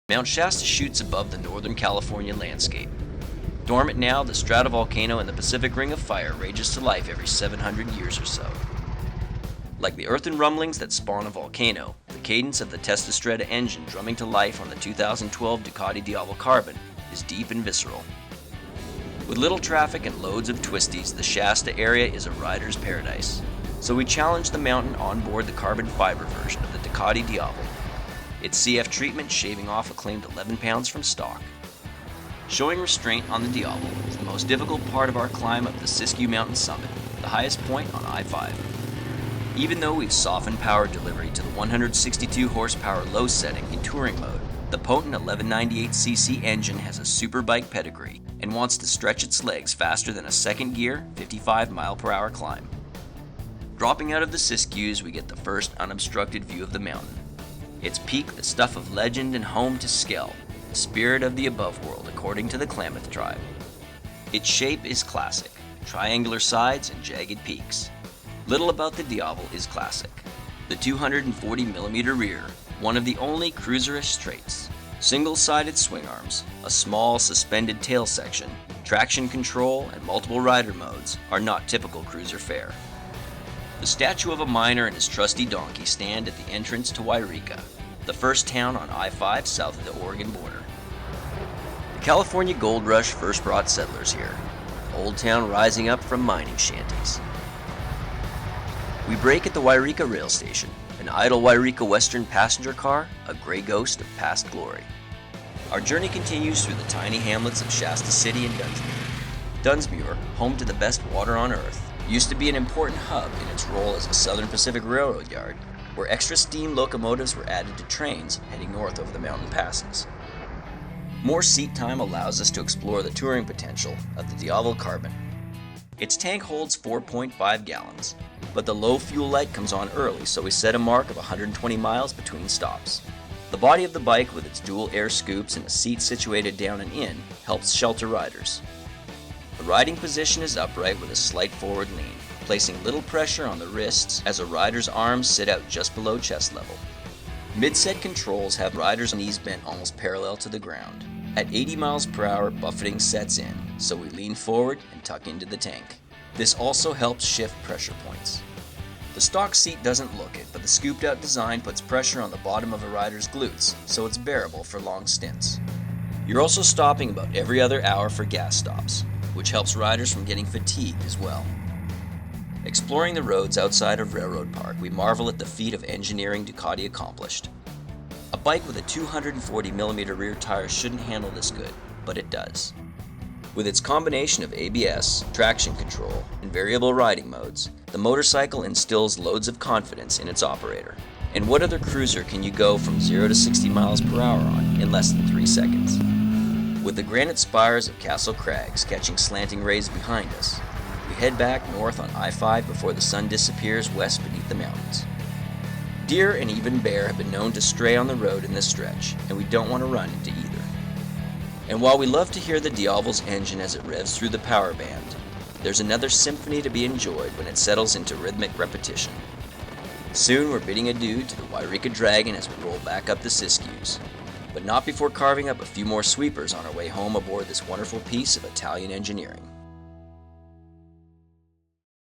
Mount Shasta shoots above the Northern California landscape. Dormant now, the stratovolcano in the Pacific Ring of Fire rages to life every 700 years or so. Like the earthen rumblings that spawn a volcano, the cadence of the Testastretta engine drumming to life on the 2012 Ducati Diavel Carbon is deep and visceral. With little traffic and loads of twisties, the Shasta area is a rider's paradise. So we challenged the mountain on board the carbon fiber version of the Ducati Diavel. Its CF treatment shaving off a claimed 11 pounds from stock. Showing restraint on the Diavel is the most difficult part of our climb up the Siskiyou Mountain summit, the highest point on I-5. Even though we've softened power delivery to the 162 horsepower low setting in touring mode, the potent 1198cc engine has a superbike pedigree and wants to stretch its legs faster than a second gear, 55 mile/hour climb. Dropping out of the Siskiyous, we get the first unobstructed view of the mountain. Its peak, the stuff of legend and home to Skell, the spirit of the above world according to the Klamath tribe. Its shape is classic, triangular sides and jagged peaks. Little about the Diavel is classic. The 240mm rear, one of the only cruiserish traits. Single-sided swing arms, a small suspended tail section, traction control, and multiple rider modes are not typical cruiser fare. The statue of a miner and his trusty donkey stand at the entrance to Wairika, the first town on I-5 south of the Oregon border. The California gold rush first brought settlers here, Old Town rising up from mining shanties. We break at the Wairika rail station, an idle Wairika Western passenger car, a gray ghost of past glory. Our journey continues through the tiny hamlets of Shasta City and Dunsmuir. Dunsmuir, home to the best water on earth, used to be an important hub in its role as a Southern Pacific Railroad yard, where extra steam locomotives were added to trains heading north over the mountain passes. More seat time allows us to explore the touring potential of the Diavel Carbon. Its tank holds 4.5 gallons, but the low fuel light comes on early, so we set a mark of 120 miles between stops. The body of the bike with its dual air scoops and a seat situated down and in helps shelter riders. The riding position is upright with a slight forward lean, placing little pressure on the wrists as a rider's arms sit out just below chest level. Mid-set controls have riders' knees bent almost parallel to the ground. At 80 miles per hour, buffeting sets in, so we lean forward and tuck into the tank. This also helps shift pressure points. The stock seat doesn't look it, but the scooped-out design puts pressure on the bottom of a rider's glutes, so it's bearable for long stints. You're also stopping about every other hour for gas stops, which helps riders from getting fatigued as well. Exploring the roads outside of Railroad Park, we marvel at the feat of engineering Ducati accomplished. A bike with a 240mm rear tire shouldn't handle this good, but it does. With its combination of ABS, traction control, and variable riding modes, the motorcycle instills loads of confidence in its operator. And what other cruiser can you go from 0 to 60 miles per hour on in less than 3 seconds? With the granite spires of Castle Crags catching slanting rays behind us, we head back north on I-5 before the sun disappears west beneath the mountains. Deer and even bear have been known to stray on the road in this stretch, and we don't want to run into either. And while we love to hear the Diavel's engine as it revs through the power band, there's another symphony to be enjoyed when it settles into rhythmic repetition. Soon we're bidding adieu to the Wairika Dragon as we roll back up the Siskiyous, but not before carving up a few more sweepers on our way home aboard this wonderful piece of Italian engineering.